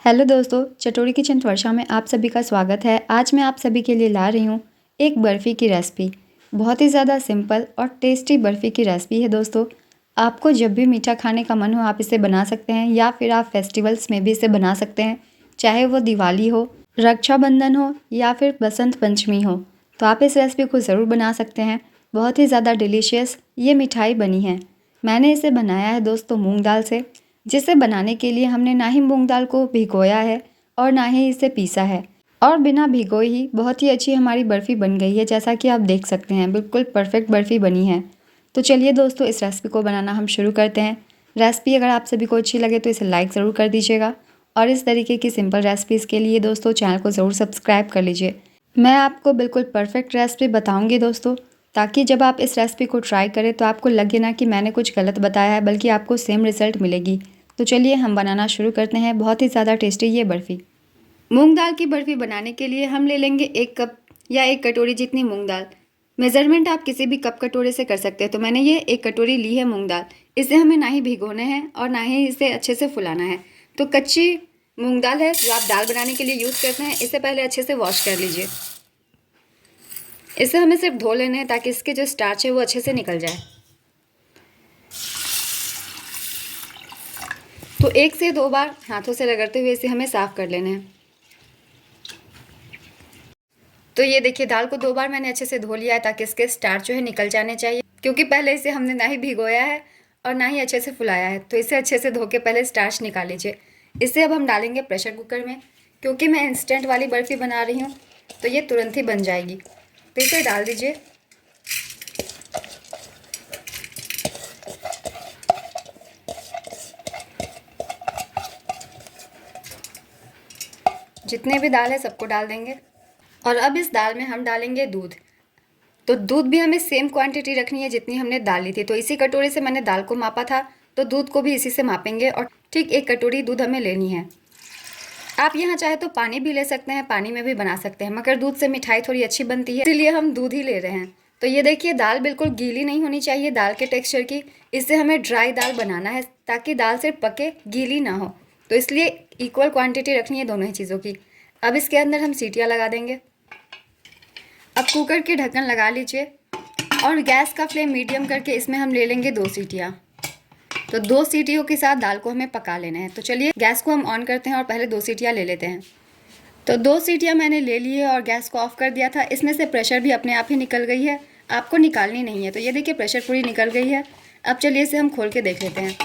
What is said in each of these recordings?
Hello दोस्तों, चटोरी kitchen वर्षा में आप सभी का स्वागत है। आज मैं आप सभी के लिए ला रही हूँ एक बर्फ़ी की रेसिपी। बहुत ही ज़्यादा सिंपल और टेस्टी बर्फ़ी की रेसिपी है दोस्तों। आपको जब भी मीठा खाने का मन हो आप इसे बना सकते हैं या फिर आप फेस्टिवल्स में भी इसे बना सकते हैं। चाहे वो दिवाली हो, रक्षाबंधन हो या फिर बसंत पंचमी हो, तो आप इस रेसिपी को ज़रूर बना सकते हैं। बहुत ही ज़्यादा डिलीशियस ये मिठाई बनी है। मैंने इसे बनाया है दोस्तों मूँग दाल से, जिसे बनाने के लिए हमने ना ही मूंग दाल को भिगोया है और ना ही इसे पीसा है, और बिना भिगोए ही बहुत ही अच्छी हमारी बर्फ़ी बन गई है। जैसा कि आप देख सकते हैं बिल्कुल परफेक्ट बर्फ़ी बनी है। तो चलिए दोस्तों, इस रेसिपी को बनाना हम शुरू करते हैं। रेसिपी अगर आप सभी को अच्छी लगे तो इसे लाइक ज़रूर कर दीजिएगा, और इस तरीके की सिंपल रेसिपीज़ के लिए दोस्तों चैनल को ज़रूर सब्सक्राइब कर लीजिए। मैं आपको बिल्कुल परफेक्ट रेसिपी बताऊँगी दोस्तों, ताकि जब आप इस रेसिपी को ट्राई करें तो आपको लगे ना कि मैंने कुछ गलत बताया है, बल्कि आपको सेम रिज़ल्ट मिलेगी। तो चलिए हम बनाना शुरू करते हैं बहुत ही ज़्यादा टेस्टी ये बर्फ़ी। मूंग दाल की बर्फ़ी बनाने के लिए हम ले लेंगे 1 कप या 1 कटोरी जितनी मूंग दाल। मेज़रमेंट आप किसी भी कप कटोरे से कर सकते हैं। तो मैंने ये 1 कटोरी ली है मूंग दाल। इसे हमें ना ही भिगोना है और ना ही इसे अच्छे से फुलाना है। तो कच्ची मूंग दाल है जो आप दाल बनाने के लिए यूज़ करते हैं, इसे पहले अच्छे से वॉश कर लीजिए। इसे हमें सिर्फ धो लेना है ताकि इसके जो स्टार्च है वो अच्छे से निकल जाए। तो 1 से 2 बार हाथों से रगड़ते हुए इसे हमें साफ़ कर लेना है। तो ये देखिए, दाल को 2 बार मैंने अच्छे से धो लिया है ताकि इसके स्टार्च जो है निकल जाने चाहिए, क्योंकि पहले इसे हमने ना ही भिगोया है और ना ही अच्छे से फुलाया है। तो इसे अच्छे से धो के पहले स्टार्च निकाल लीजिए। इसे अब हम डालेंगे प्रेशर कुकर में, क्योंकि मैं इंस्टेंट वाली बर्फ़ी बना रही हूँ तो ये तुरंत ही बन जाएगी। तो इसे डाल दीजिए। जितने भी दाल है सबको डाल देंगे। और अब इस दाल में हम डालेंगे दूध। तो दूध भी हमें सेम क्वांटिटी रखनी है जितनी हमने दाल ली थी। तो इसी कटोरे से मैंने दाल को मापा था, तो दूध को भी इसी से मापेंगे और ठीक 1 कटोरी दूध हमें लेनी है। आप यहाँ चाहे तो पानी भी ले सकते हैं, पानी में भी बना सकते हैं, मगर दूध से मिठाई थोड़ी अच्छी बनती है, इसलिए हम दूध ही ले रहे हैं। तो ये देखिए, दाल बिल्कुल गीली नहीं होनी चाहिए दाल के टेक्सचर की। इससे हमें ड्राई दाल बनाना है ताकि दाल सिर्फ पके, गीली ना हो। तो इसलिए इक्वल क्वांटिटी रखनी है दोनों ही चीज़ों की। अब इसके अंदर हम सीटियाँ लगा देंगे। अब कुकर के ढक्कन लगा लीजिए और गैस का फ्लेम मीडियम करके इसमें हम ले लेंगे 2 सीटियाँ। तो 2 सीटियों के साथ दाल को हमें पका लेना है। तो चलिए गैस को हम ऑन करते हैं और पहले 2 सीटियाँ ले लेते हैं। तो 2 सीटियाँ मैंने ले ली है और गैस को ऑफ कर दिया था। इसमें से प्रेशर भी अपने आप ही निकल गई है, आपको निकालनी नहीं है। तो ये देखिए, प्रेशर पूरी निकल गई है। अब चलिए इसे हम खोल के देख लेते हैं।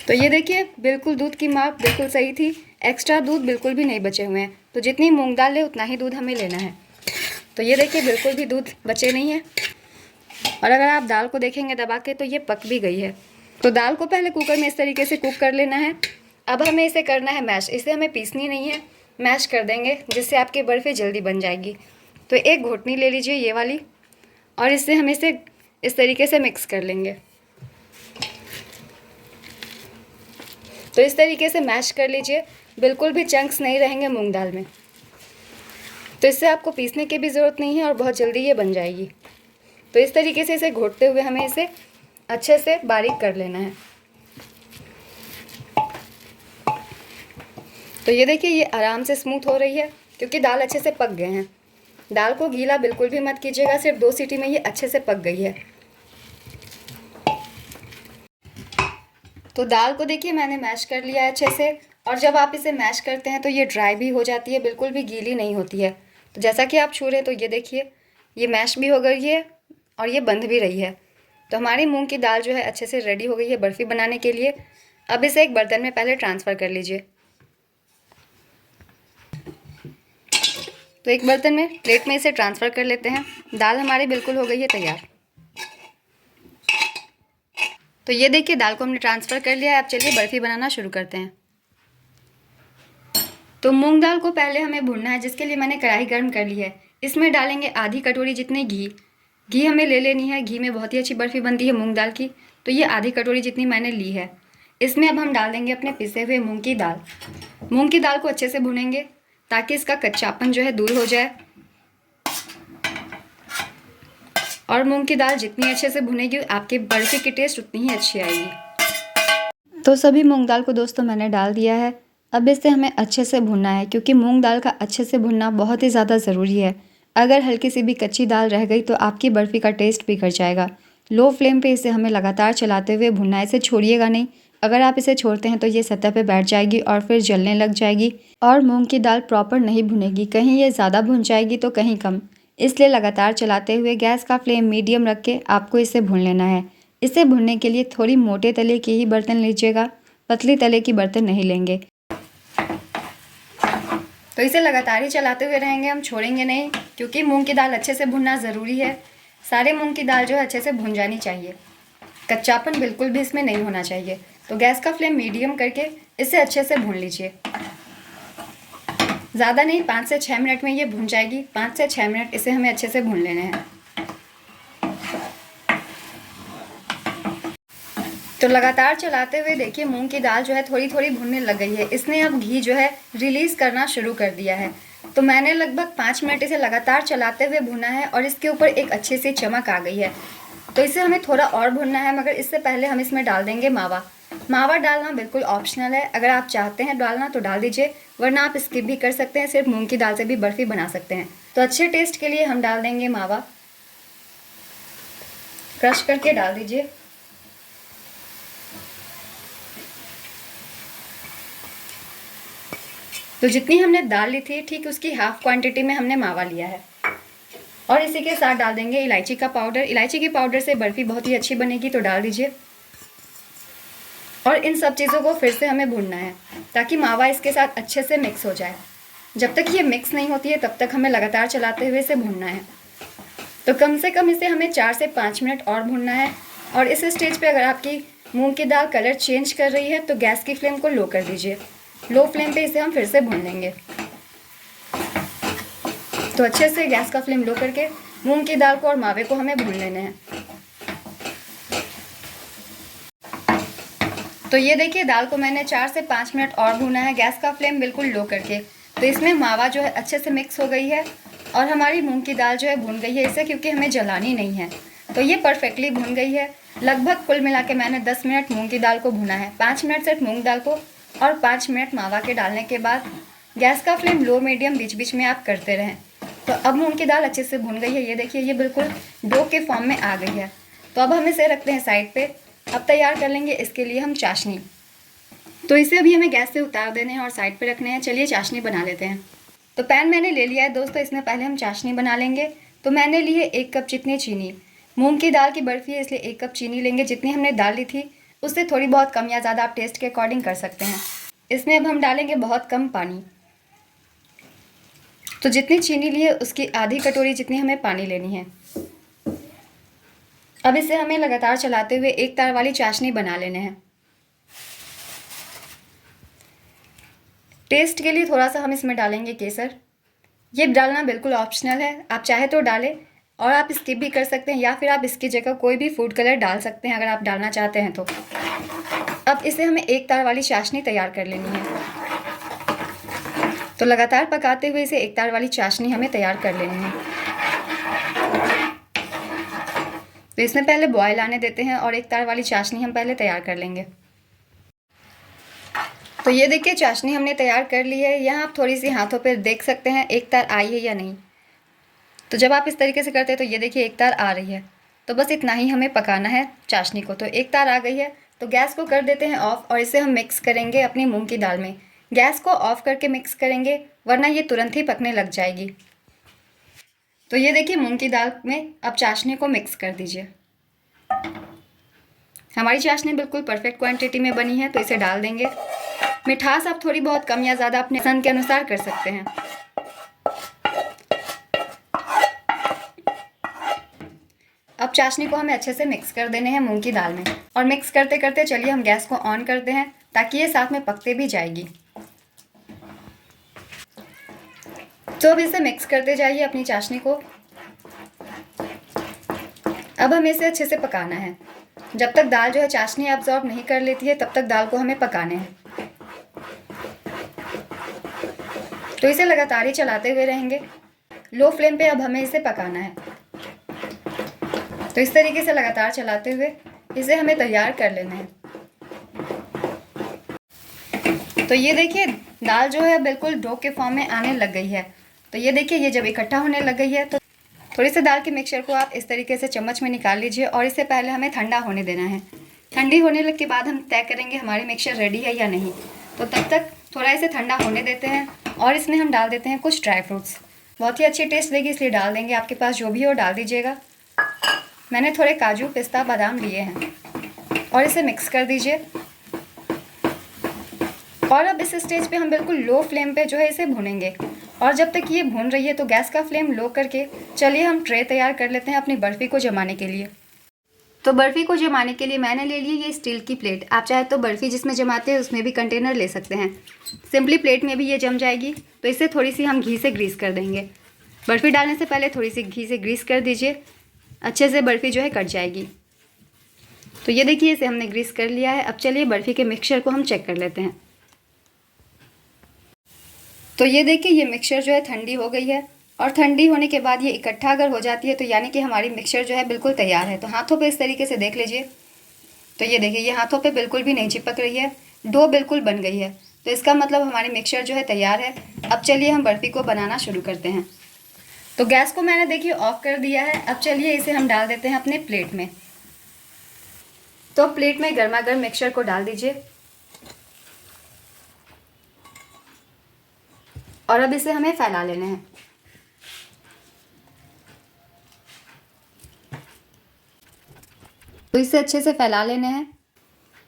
तो ये देखिए, बिल्कुल दूध की माप बिल्कुल सही थी, एक्स्ट्रा दूध बिल्कुल भी नहीं बचे हुए हैं। तो जितनी मूंग दाल है उतना ही दूध हमें लेना है। तो ये देखिए, बिल्कुल भी दूध बचे नहीं है। और अगर आप दाल को देखेंगे दबा के तो ये पक भी गई है। तो दाल को पहले कुकर में इस तरीके से कुक कर लेना है। अब हमें इसे करना है मैश। इसे हमें पीसनी नहीं है, मैश कर देंगे, जिससे आपकी बर्फ़ी जल्दी बन जाएगी। तो एक घोटनी ले लीजिए ये वाली, और इससे हम इसे इस तरीके से मिक्स कर लेंगे। तो इस तरीके से मैश कर लीजिए, बिल्कुल भी चंक्स नहीं रहेंगे मूंग दाल में। तो इससे आपको पीसने की भी ज़रूरत नहीं है और बहुत जल्दी ये बन जाएगी। तो इस तरीके से इसे घोटते हुए हमें इसे अच्छे से बारीक कर लेना है। तो ये देखिए, ये आराम से स्मूथ हो रही है क्योंकि दाल अच्छे से पक गए हैं। दाल को गीला बिल्कुल भी मत कीजिएगा, सिर्फ 2 सीटी में ये अच्छे से पक गई है। तो दाल को देखिए, मैंने मैश कर लिया है अच्छे से। और जब आप इसे मैश करते हैं तो ये ड्राई भी हो जाती है, बिल्कुल भी गीली नहीं होती है। तो जैसा कि आप छू रहे हैं, तो ये देखिए, ये मैश भी हो गई है और ये बंध भी रही है। तो हमारी मूंग की दाल जो है अच्छे से रेडी हो गई है बर्फ़ी बनाने के लिए। अब इसे एक बर्तन में पहले ट्रांसफ़र कर लीजिए। तो एक बर्तन में, प्लेट में इसे ट्रांसफ़र कर लेते हैं। दाल हमारी बिल्कुल हो गई है तैयार। तो ये देखिए, दाल को हमने ट्रांसफ़र कर लिया है। अब चलिए बर्फ़ी बनाना शुरू करते हैं। तो मूंग दाल को पहले हमें भूनना है, जिसके लिए मैंने कढ़ाई गर्म कर ली है। इसमें डालेंगे आधी कटोरी जितने घी। घी हमें ले लेनी है, घी में बहुत ही अच्छी बर्फ़ी बनती है मूंग दाल की। तो ये आधी कटोरी जितनी मैंने ली है। इसमें अब हम डाल देंगे अपने पिसे हुए मूंग की दाल। मूंग की दाल को अच्छे से भूनेंगे ताकि इसका कच्चापन जो है दूर हो जाए। और मूंग की दाल जितनी अच्छे से भुनेगी, आपकी बर्फ़ी की टेस्ट उतनी ही अच्छी आएगी। तो सभी मूंग दाल को दोस्तों मैंने डाल दिया है। अब इसे हमें अच्छे से भुनना है, क्योंकि मूंग दाल का अच्छे से भुनना बहुत ही ज़्यादा ज़रूरी है। अगर हल्की सी भी कच्ची दाल रह गई तो आपकी बर्फ़ी का टेस्ट बिगड़ जाएगा। लो फ्लेम पे इसे हमें लगातार चलाते हुए भुनना है, इसे छोड़िएगा नहीं। अगर आप इसे छोड़ते हैं तो ये सतह पे बैठ जाएगी और फिर जलने लग जाएगी और मूंग की दाल प्रॉपर नहीं भुनेगी, कहीं ये ज़्यादा भुन जाएगी तो कहीं कम। इसलिए लगातार चलाते हुए गैस का फ्लेम मीडियम रख के आपको इसे भून लेना है। इसे भुनने के लिए थोड़ी मोटे तले की ही बर्तन लीजिएगा, पतली तले की बर्तन नहीं लेंगे। तो इसे लगातार ही चलाते हुए रहेंगे, हम छोड़ेंगे नहीं, क्योंकि मूंग की दाल अच्छे से भुनना ज़रूरी है। सारे मूंग की दाल जो है अच्छे से भुन जानी चाहिए, कच्चापन बिल्कुल भी इसमें नहीं होना चाहिए। तो गैस का फ्लेम मीडियम करके इसे अच्छे से भून लीजिए। ज़्यादा नहीं, 5 से 6 मिनट में ये भुन जाएगी। 5 से 6 मिनट इसे हमें अच्छे से भून लेने हैं। तो लगातार चलाते हुए देखिए मूंग की दाल जो है थोड़ी थोड़ी भुनने लग गई है। इसने अब घी जो है रिलीज़ करना शुरू कर दिया है। तो मैंने लगभग 5 मिनट इसे लगातार चलाते हुए भुना है और इसके ऊपर एक अच्छी सी चमक आ गई है। तो इसे हमें थोड़ा और भुनना है, मगर इससे पहले हम इसमें डाल देंगे मावा। मावा डालना बिल्कुल ऑप्शनल है, अगर आप चाहते हैं डालना तो डाल दीजिए, वरना आप स्किप भी कर सकते हैं, सिर्फ मूंग की दाल से भी बर्फ़ी बना सकते हैं। तो अच्छे टेस्ट के लिए हम डाल देंगे मावा, क्रश करके डाल दीजिए। तो जितनी हमने दाल ली थी ठीक उसकी हाफ क्वांटिटी में हमने मावा लिया है। और इसी के साथ डाल देंगे इलायची का पाउडर। इलायची के पाउडर से बर्फ़ी बहुत ही अच्छी बनेगी, तो डाल दीजिए। और इन सब चीज़ों को फिर से हमें भूनना है ताकि मावा इसके साथ अच्छे से मिक्स हो जाए। जब तक ये मिक्स नहीं होती है तब तक हमें लगातार चलाते हुए इसे भूनना है। तो कम से कम इसे हमें 4 से 5 मिनट और भूनना है। और इस स्टेज पे अगर आपकी मूंग की दाल कलर चेंज कर रही है तो गैस की फ्लेम को लो कर दीजिए। लो फ्लेम पे इसे हम फिर से भून लेंगे। तो अच्छे से गैस का फ्लेम लो करके मूंग की दाल को और मावे को हमें भून लेने हैं। तो ये देखिए दाल को मैंने 4 से 5 मिनट और भूना है, गैस का फ्लेम बिल्कुल लो करके। तो इसमें मावा जो है अच्छे से मिक्स हो गई है और हमारी मूंग की दाल जो है भून गई है इसे, क्योंकि हमें जलानी नहीं है। तो ये परफेक्टली भून गई है। लगभग कुल मिला के मैंने 10 मिनट मूंग की दाल को भुना है। 5 मिनट सिर्फ मूंग दाल को और 5 मिनट मावा के डालने के बाद गैस का फ्लेम लो मीडियम बीच बीच में आप करते रहें। तो अब मूंग की दाल अच्छे से भुन गई है। ये देखिए ये बिल्कुल डो के फॉर्म में आ गई है। तो अब हम इसे रखते हैं साइड पे। अब तैयार कर लेंगे इसके लिए हम चाशनी। तो इसे अभी हमें गैस से उतार देने हैं और साइड पे रखने हैं। चलिए चाशनी बना लेते हैं। तो पैन मैंने ले लिया है दोस्तों, इसमें पहले हम चाशनी बना लेंगे। तो मैंने ली है 1 कप जितनी चीनी। मूंग की दाल की बर्फ़ी है इसलिए 1 कप चीनी लेंगे। जितनी हमने दाल ली थी उससे थोड़ी बहुत कम या ज़्यादा आप टेस्ट के अकॉर्डिंग कर सकते हैं। इसमें अब हम डालेंगे बहुत कम पानी। तो जितनी चीनी ली है उसकी आधी कटोरी जितनी हमें पानी लेनी है। अब इसे हमें लगातार चलाते हुए एक तार वाली चाशनी बना लेने हैं। टेस्ट के लिए थोड़ा सा हम इसमें डालेंगे केसर। ये डालना बिल्कुल ऑप्शनल है, आप चाहे तो डालें और आप स्किप भी कर सकते हैं, या फिर आप इसकी जगह कोई भी फूड कलर डाल सकते हैं अगर आप डालना चाहते हैं तो। अब इसे हमें एक तार वाली चाशनी तैयार कर लेनी है। तो लगातार पकाते हुए इसे एक तार वाली चाशनी हमें तैयार कर लेनी है। तो इसमें पहले बॉयल आने देते हैं और एक तार वाली चाशनी हम पहले तैयार कर लेंगे। तो ये देखिए चाशनी हमने तैयार कर ली है। यहाँ आप थोड़ी सी हाथों पे देख सकते हैं एक तार आई है या नहीं। तो जब आप इस तरीके से करते हैं तो ये देखिए एक तार आ रही है। तो बस इतना ही हमें पकाना है चाशनी को। तो एक तार आ गई है तो गैस को कर देते हैं ऑफ़ और इसे हम मिक्स करेंगे अपनी मूंग की दाल में। गैस को ऑफ़ करके मिक्स करेंगे वरना ये तुरंत ही पकने लग जाएगी। तो ये देखिए मूंग की दाल में अब चाशनी को मिक्स कर दीजिए। हमारी चाशनी बिल्कुल परफेक्ट क्वांटिटी में बनी है तो इसे डाल देंगे। मिठास आप थोड़ी बहुत कम या ज़्यादा अपने पसंद के अनुसार कर सकते हैं। अब चाशनी को हमें अच्छे से मिक्स कर देने हैं मूंग की दाल में। और मिक्स करते करते चलिए हम गैस को ऑन करते हैं ताकि ये साथ में पकते भी जाएगी। तो अब इसे मिक्स करते जाइए अपनी चाशनी को। अब हमें इसे अच्छे से पकाना है। जब तक दाल जो है चाशनी एब्जॉर्ब नहीं कर लेती है तब तक दाल को हमें पकाने हैं। तो इसे लगातार ही चलाते हुए रहेंगे। लो फ्लेम पे अब हमें इसे पकाना है। तो इस तरीके से लगातार चलाते हुए इसे हमें तैयार कर लेना है। तो ये देखिए दाल जो है बिल्कुल डो के फॉर्म में आने लग गई है। तो ये देखिए ये जब इकट्ठा होने लग गई है तो थोड़ी सी दाल के मिक्सचर को आप इस तरीके से चम्मच में निकाल लीजिए और इससे पहले हमें ठंडा होने देना है। ठंडी होने लग के बाद हम तय करेंगे हमारी मिक्सचर रेडी है या नहीं। तो तब तक थोड़ा इसे ठंडा होने देते हैं और इसमें हम डाल देते हैं कुछ ड्राई फ्रूट्स। बहुत ही अच्छी टेस्ट देगी इसलिए डाल देंगे, आपके पास जो भी हो डाल दीजिएगा। मैंने थोड़े काजू पिस्ता बादाम लिए हैं और इसे मिक्स कर दीजिए। और अब इस स्टेज पे हम बिल्कुल लो फ्लेम पे जो है इसे भूनेंगे और जब तक ये भून रही है तो गैस का फ्लेम लो करके चलिए हम ट्रे तैयार कर लेते हैं अपनी बर्फ़ी को जमाने के लिए। तो बर्फ़ी को जमाने के लिए मैंने ले ली ये स्टील की प्लेट। आप चाहे तो बर्फ़ी जिसमें जमाते हैं उसमें भी कंटेनर ले सकते हैं। सिंपली प्लेट में भी ये जम जाएगी। तो इसे थोड़ी सी हम घी से ग्रीस कर देंगे। बर्फ़ी डालने से पहले थोड़ी सी घी से ग्रीस कर दीजिए, अच्छे से बर्फ़ी जो है कट जाएगी। तो ये देखिए इसे हमने ग्रीस कर लिया है। अब चलिए बर्फ़ी के मिक्सचर को हम चेक कर लेते हैं। तो ये देखिए ये मिक्सचर जो है ठंडी हो गई है और ठंडी होने के बाद ये इकट्ठा अगर हो जाती है तो यानी कि हमारी मिक्सचर जो है बिल्कुल तैयार है। तो हाथों पे इस तरीके से देख लीजिए। तो ये देखिए ये हाथों पे बिल्कुल भी नहीं चिपक रही है, डो बिल्कुल बन गई है। तो इसका मतलब हमारी मिक्सचर जो है तैयार है। अब चलिए हम बर्फ़ी को बनाना शुरू करते हैं। तो गैस को मैंने देखिए ऑफ कर दिया है। अब चलिए इसे हम डाल देते हैं अपने प्लेट में। तो प्लेट में गर्मा गर्म मिक्सचर को डाल दीजिए और अब इसे हमें फैला लेना है। तो इसे अच्छे से फैला लेना है।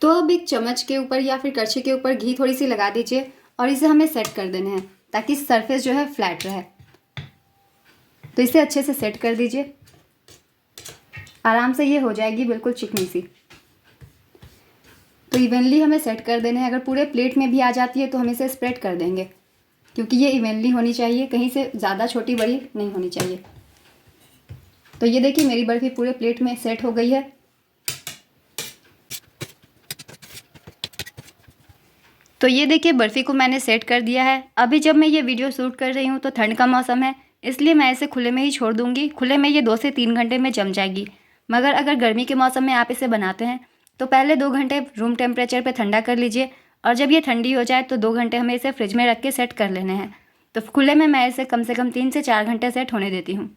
तो अब एक चम्मच के ऊपर या फिर कड़छी के ऊपर घी थोड़ी सी लगा दीजिए और इसे हमें सेट कर देना है ताकि सरफेस जो है फ्लैट रहे। तो इसे अच्छे से सेट कर दीजिए। आराम से ये हो जाएगी बिल्कुल चिकनी सी। तो इवनली हमें सेट कर देना है। अगर पूरे प्लेट में भी आ जाती है तो हम इसे स्प्रेड कर देंगे क्योंकि ये इवनली होनी चाहिए, कहीं से ज़्यादा छोटी बड़ी नहीं होनी चाहिए। तो ये देखिए मेरी बर्फ़ी पूरे प्लेट में सेट हो गई है। तो ये देखिए बर्फ़ी को मैंने सेट कर दिया है। अभी जब मैं ये वीडियो शूट कर रही हूँ तो ठंड का मौसम है, इसलिए मैं इसे खुले में ही छोड़ दूँगी। खुले में ये 2 से 3 घंटे में जम जाएगी। मगर अगर गर्मी के मौसम में आप इसे बनाते हैं तो पहले 2 घंटे रूम टेम्परेचर पे ठंडा कर लीजिए और जब ये ठंडी हो जाए तो 2 घंटे हमें इसे फ्रिज में रख के सेट कर लेने हैं। तो खुले में मैं इसे कम से कम 3 से 4 घंटे सेट होने देती हूँ।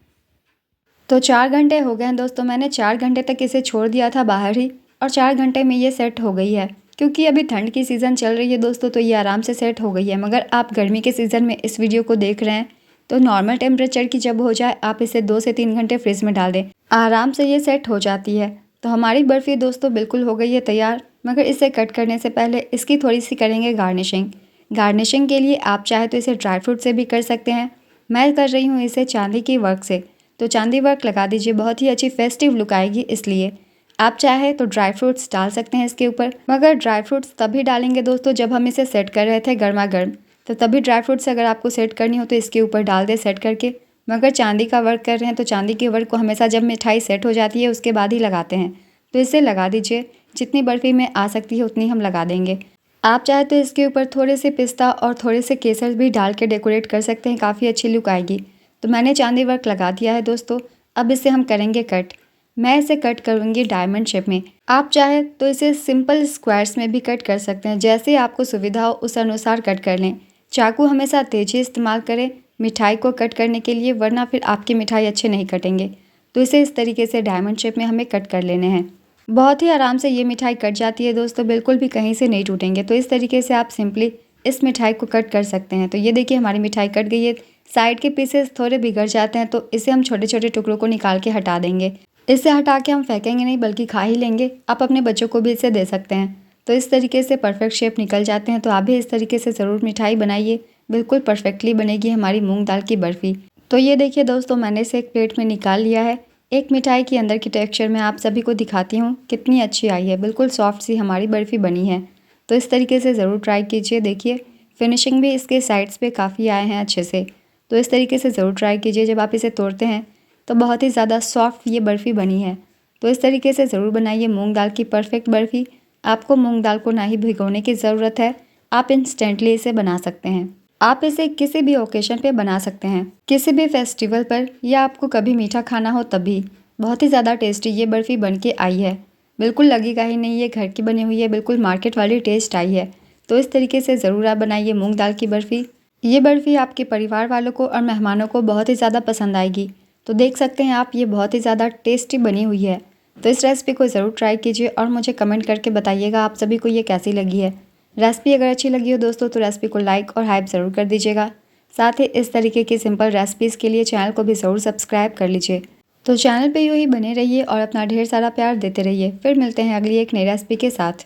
तो 4 घंटे हो गए हैं दोस्तों। मैंने 4 घंटे तक इसे छोड़ दिया था बाहर ही और 4 घंटे में ये सेट हो गई है। क्योंकि अभी ठंड की सीज़न चल रही है दोस्तों तो ये आराम से सेट हो गई है। मगर आप गर्मी के सीज़न में इस वीडियो को देख रहे हैं तो नॉर्मल टेम्परेचर की जब हो जाए आप इसे 2 से 3 घंटे फ्रिज में डाल दें, आराम से ये सेट हो जाती है। तो हमारी बर्फ़ी दोस्तों बिल्कुल हो गई है तैयार। मगर इसे कट करने से पहले इसकी थोड़ी सी करेंगे गार्निशिंग। गार्निशिंग के लिए आप चाहे तो इसे ड्राई फ्रूट से भी कर सकते हैं। मैं कर रही हूँ इसे चांदी की वर्क से। तो चांदी वर्क लगा दीजिए, बहुत ही अच्छी फेस्टिव लुक आएगी। इसलिए आप चाहे तो ड्राई फ्रूट्स डाल सकते हैं इसके ऊपर। मगर ड्राई फ्रूट्स तभी डालेंगे दोस्तों जब हम इसे सेट कर रहे थे गर्मा गर्म। तो तभी ड्राई फ्रूट्स अगर आपको सेट करनी हो तो इसके ऊपर डाल दे सेट करके। मगर चांदी का वर्क कर रहे हैं तो चांदी के वर्क को हमेशा जब मिठाई सेट हो जाती है उसके बाद ही लगाते हैं। तो इसे लगा दीजिए, जितनी बर्फ़ी में आ सकती है उतनी हम लगा देंगे। आप चाहे तो इसके ऊपर थोड़े से पिस्ता और थोड़े से केसर भी डाल के डेकोरेट कर सकते हैं, काफ़ी अच्छी लुक आएगी। तो मैंने चांदी वर्क लगा दिया है दोस्तों। अब इसे हम करेंगे कट। मैं इसे कट करूँगी डायमंड शेप में। आप चाहे तो इसे सिंपल स्क्वायर्स में भी कट कर सकते हैं, जैसे आपको सुविधा हो उस अनुसार कट कर लें। चाकू हमेशा तेज़ी इस्तेमाल करें मिठाई को कट करने के लिए, वरना फिर आपकी मिठाई अच्छे नहीं कटेंगे। तो इसे इस तरीके से डायमंड शेप में हमें कट कर लेने हैं। बहुत ही आराम से ये मिठाई कट जाती है दोस्तों, बिल्कुल भी कहीं से नहीं टूटेंगे। तो इस तरीके से आप सिंपली इस मिठाई को कट कर सकते हैं। तो ये देखिए हमारी मिठाई कट गई है। साइड के पीसेस थोड़े बिगड़ जाते हैं तो इसे हम छोटे छोटे टुकड़ों को निकाल के हटा देंगे। इसे हटा के हम फेंकेंगे नहीं बल्कि खा ही लेंगे। आप अपने बच्चों को भी इसे दे सकते हैं। तो इस तरीके से परफेक्ट शेप निकल जाते हैं। तो आप भी इस तरीके से ज़रूर मिठाई बनाइए, बिल्कुल परफेक्टली बनेगी हमारी मूंग दाल की बर्फ़ी। तो ये देखिए दोस्तों मैंने इसे एक प्लेट में निकाल लिया है। एक मिठाई की अंदर की टेक्सचर मैं आप सभी को दिखाती हूँ कितनी अच्छी आई है। बिल्कुल सॉफ्ट सी हमारी बर्फ़ी बनी है। तो इस तरीके से ज़रूर ट्राई कीजिए। देखिए फिनिशिंग भी इसके साइड्स पे काफ़ी आए हैं अच्छे से। तो इस तरीके से ज़रूर ट्राई कीजिए। जब आप इसे तोड़ते हैं तो बहुत ही ज़्यादा सॉफ्ट ये बर्फ़ी बनी है। तो इस तरीके से ज़रूर बनाइए मूंग दाल की परफेक्ट बर्फ़ी। आपको मूंग दाल को ना ही भिगोने की ज़रूरत है, आप इंस्टेंटली इसे बना सकते हैं। आप इसे किसी भी ओकेशन पे बना सकते हैं, किसी भी फेस्टिवल पर, या आपको कभी मीठा खाना हो तभी। बहुत ही ज़्यादा टेस्टी ये बर्फ़ी बन के आई है। बिल्कुल लगेगा ही नहीं ये घर की बनी हुई है, बिल्कुल मार्केट वाली टेस्ट आई है। तो इस तरीके से ज़रूर आप बनाइए मूंग दाल की बर्फ़ी। ये बर्फ़ी आपके परिवार वालों को और मेहमानों को बहुत ही ज़्यादा पसंद आएगी। तो देख सकते हैं आप, ये बहुत ही ज़्यादा टेस्टी बनी हुई है। तो इस रेसिपी को ज़रूर ट्राई कीजिए और मुझे कमेंट करके बताइएगा आप सभी को ये कैसी लगी है। रेसिपी अगर अच्छी लगी हो दोस्तों तो रेसिपी को लाइक और हाइप ज़रूर कर दीजिएगा। साथ ही इस तरीके की सिंपल रेसिपीज़ के लिए चैनल को भी ज़रूर सब्सक्राइब कर लीजिए। तो चैनल पे यूँ ही बने रहिए और अपना ढेर सारा प्यार देते रहिए। फिर मिलते हैं अगली एक नई रेसिपी के साथ।